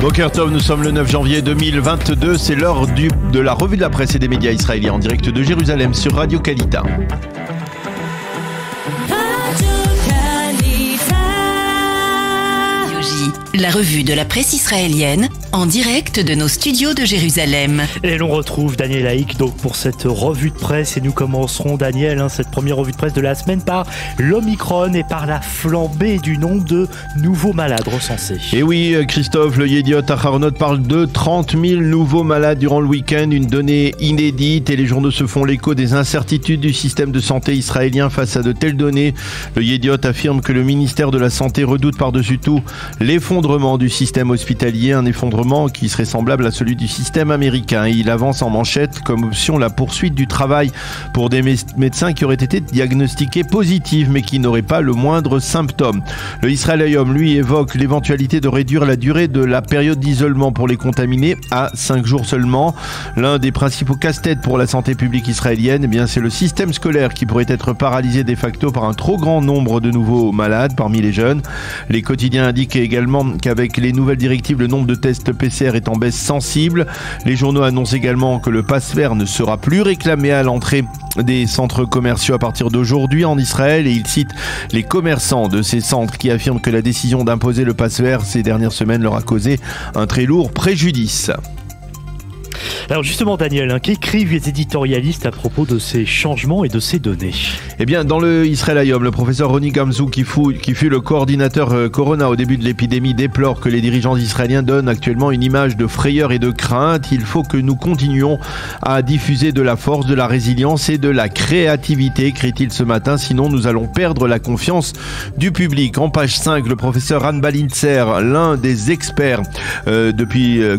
Boker Tov, nous sommes le 9 janvier 2022, c'est l'heure de la revue de la presse et des médias israéliens en direct de Jérusalem sur Radio Kalita. La revue de la presse israélienne en direct de nos studios de Jérusalem. Et l'on retrouve Daniel Haïk donc pour cette revue de presse et nous commencerons Daniel cette première revue de presse de la semaine par l'Omicron et par la flambée du nombre de nouveaux malades recensés. Et oui Christophe, le Yediot Aharonot parle de 30 000 nouveaux malades durant le week-end, une donnée inédite et les journaux se font l'écho des incertitudes du système de santé israélien face à de telles données. Le Yediot affirme que le ministère de la Santé redoute par-dessus tout l'effondrement du système hospitalier, un effondrement qui serait semblable à celui du système américain. Et il avance en manchette comme option la poursuite du travail pour des médecins qui auraient été diagnostiqués positifs mais qui n'auraient pas le moindre symptôme. Le Israël Hayom, lui, évoque l'éventualité de réduire la durée de la période d'isolement pour les contaminés à 5 jours seulement. L'un des principaux casse-têtes pour la santé publique israélienne, c'est le système scolaire qui pourrait être paralysé de facto par un trop grand nombre de nouveaux malades parmi les jeunes. Les quotidiens indiquent également qu'avec les nouvelles directives, le nombre de tests PCR est en baisse sensible. Les journaux annoncent également que le pass vert ne sera plus réclamé à l'entrée des centres commerciaux à partir d'aujourd'hui en Israël et ils citent les commerçants de ces centres qui affirment que la décision d'imposer le pass vert ces dernières semaines leur a causé un très lourd préjudice. Alors justement Daniel, qu'écrivent les éditorialistes à propos de ces changements et de ces données ? Dans le Israël Hayom, le professeur Roni Gamzou, qui fut le coordinateur Corona au début de l'épidémie, déplore que les dirigeants israéliens donnent actuellement une image de frayeur et de crainte. Il faut que nous continuions à diffuser de la force, de la résilience et de la créativité, écrit-il ce matin, sinon nous allons perdre la confiance du public. En page 5, le professeur Ran Balintzer, l'un des experts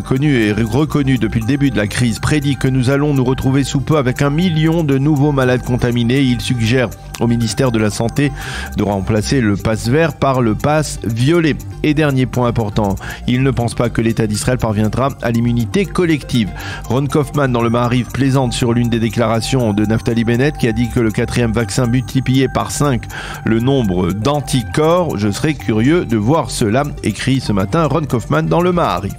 connu et reconnu depuis le début de la crise, prédit que nous allons nous retrouver sous peu avec 1 million de nouveaux malades contaminés. Il suggère au ministère de la Santé de remplacer le pass vert par le pass violet. Et dernier point important, il ne pense pas que l'État d'Israël parviendra à l'immunité collective. Ron Kaufman dans le Maariv plaisante sur l'une des déclarations de Naftali Bennett qui a dit que le 4e vaccin multipliait par 5 le nombre d'anticorps. Je serais curieux de voir cela, écrit ce matin Ron Kaufman dans le Maariv.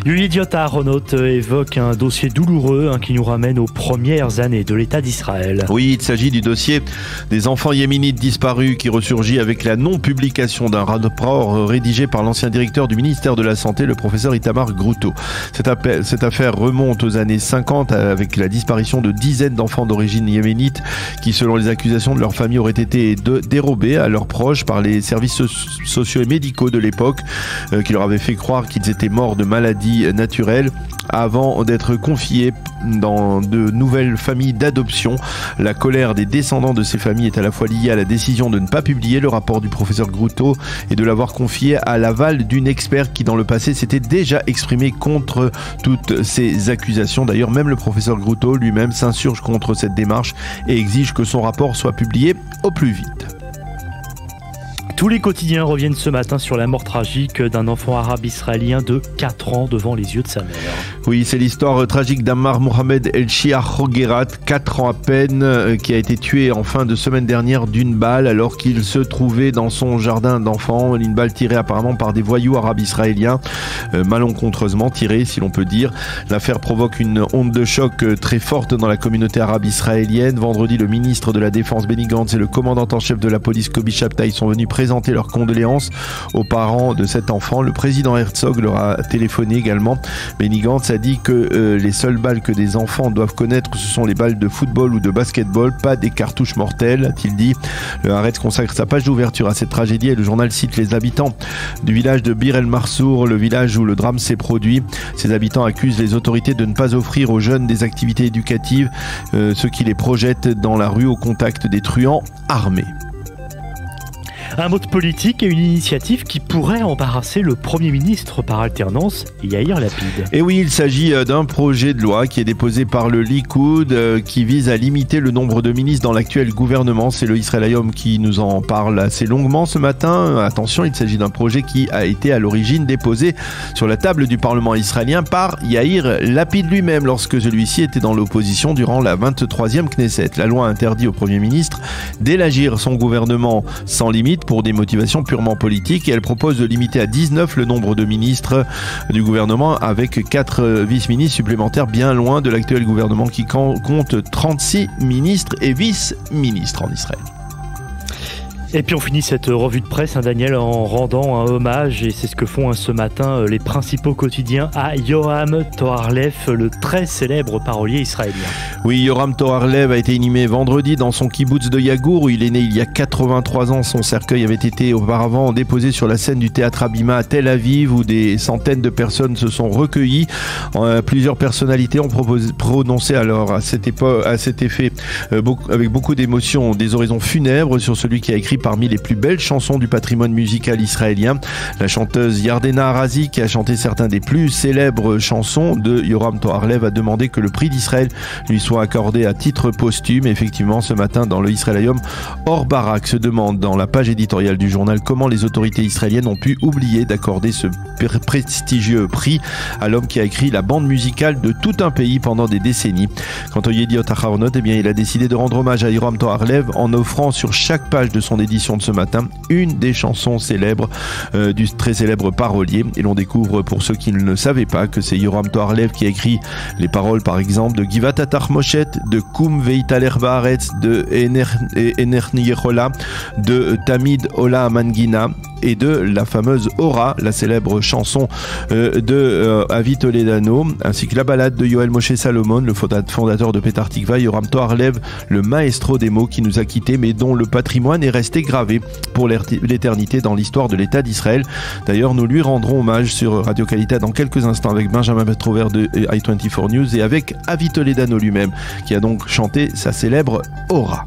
Yediot Aharonot évoque un dossier douloureux qui nous ramène aux premières années de l'État d'Israël. Oui, il s'agit du dossier des enfants yéménites disparus qui ressurgit avec la non-publication d'un rapport rédigé par l'ancien directeur du ministère de la Santé, le professeur Itamar Grouto. Cette affaire remonte aux années 50 avec la disparition de dizaines d'enfants d'origine yéménite qui, selon les accusations de leur famille, auraient été dérobés à leurs proches par les services sociaux et médicaux de l'époque qui leur avaient fait croire qu'ils étaient morts de maladies naturelles avant d'être confiés dans de nouvelles familles d'adoption. La colère des descendants de ces familles est à la fois liée à la décision de ne pas publier le rapport du professeur Grouto et de l'avoir confié à l'aval d'une experte qui dans le passé s'était déjà exprimée contre toutes ces accusations. D'ailleurs, même le professeur Grouto lui-même s'insurge contre cette démarche et exige que son rapport soit publié au plus vite. Tous les quotidiens reviennent ce matin sur la mort tragique d'un enfant arabe israélien de 4 ans devant les yeux de sa mère. Oui, c'est l'histoire tragique d'Ammar Mohamed El-Shia Hogerat, 4 ans à peine, qui a été tué en fin de semaine dernière d'une balle alors qu'il se trouvait dans son jardin d'enfants. Une balle tirée apparemment par des voyous arabes israéliens, malencontreusement tirée si l'on peut dire. L'affaire provoque une onde de choc très forte dans la communauté arabe israélienne. Vendredi, le ministre de la Défense Benny Gantz et le commandant en chef de la police Kobi Shabtai sont venus présenter leurs condoléances aux parents de cet enfant. Le président Herzog leur a téléphoné également. Benny Gantz a dit que les seules balles que des enfants doivent connaître, ce sont les balles de football ou de basketball, pas des cartouches mortelles, a-t-il dit. Le Haaretz consacre sa page d'ouverture à cette tragédie et le journal cite les habitants du village de Bir El Marsour, le village où le drame s'est produit. Ces habitants accusent les autorités de ne pas offrir aux jeunes des activités éducatives, ce qui les projette dans la rue au contact des truands armés. Un mot de politique et une initiative qui pourrait embarrasser le Premier ministre par alternance, Yair Lapid. Et oui, il s'agit d'un projet de loi qui est déposé par le Likoud qui vise à limiter le nombre de ministres dans l'actuel gouvernement. C'est le Israël Hayom qui nous en parle assez longuement ce matin. Attention, il s'agit d'un projet qui a été à l'origine déposé sur la table du Parlement israélien par Yair Lapid lui-même lorsque celui-ci était dans l'opposition durant la 23e Knesset. La loi interdit au Premier ministre d'élargir son gouvernement sans limite pour des motivations purement politiques et elle propose de limiter à 19 le nombre de ministres du gouvernement avec 4 vice-ministres supplémentaires, bien loin de l'actuel gouvernement qui compte 36 ministres et vice-ministres en Israël. Et puis on finit cette revue de presse, Daniel, en rendant un hommage, et c'est ce que font ce matin les principaux quotidiens, à Yoram Toharlev, le très célèbre parolier israélien. Oui, Yoram Toharlev a été inhumé vendredi dans son kibbutz de Yagour, où il est né il y a 83 ans. Son cercueil avait été auparavant déposé sur la scène du théâtre Habima à Tel Aviv, où des centaines de personnes se sont recueillies. Plusieurs personnalités ont prononcé alors à cet effet, avec beaucoup d'émotion, des oraisons funèbres sur celui qui a écrit parmi les plus belles chansons du patrimoine musical israélien. La chanteuse Yardena Arazi, qui a chanté certains des plus célèbres chansons de Yoram Toharlev, a demandé que le prix d'Israël lui soit accordé à titre posthume. Effectivement, ce matin, dans le Israël Hayom, Or Barak se demande dans la page éditoriale du journal comment les autorités israéliennes ont pu oublier d'accorder ce prestigieux prix à l'homme qui a écrit la bande musicale de tout un pays pendant des décennies. Quant au Yediot Aharonot, il a décidé de rendre hommage à Yoram Toharlev en offrant sur chaque page de son édition de ce matin une des chansons célèbres du très célèbre parolier. Et l'on découvre, pour ceux qui ne le savaient pas, que c'est Yoram Toharlev qui a écrit les paroles par exemple de Givat Atarmoshet, de Kum Veitaler Baaretz, de Enerni Yechola, de Tamid Ola Mangina et de la fameuse Ora, la célèbre chanson de Avi Toledano, ainsi que la ballade de Yoel Moshe Salomon, le fondateur de Petar Tikva. Yoram Toharlev, le maestro des mots qui nous a quittés, mais dont le patrimoine est resté gravé pour l'éternité dans l'histoire de l'État d'Israël. D'ailleurs, nous lui rendrons hommage sur Radio Qualité dans quelques instants avec Benjamin Petrover de i24 News et avec Avi Toledano lui-même, qui a donc chanté sa célèbre Ora.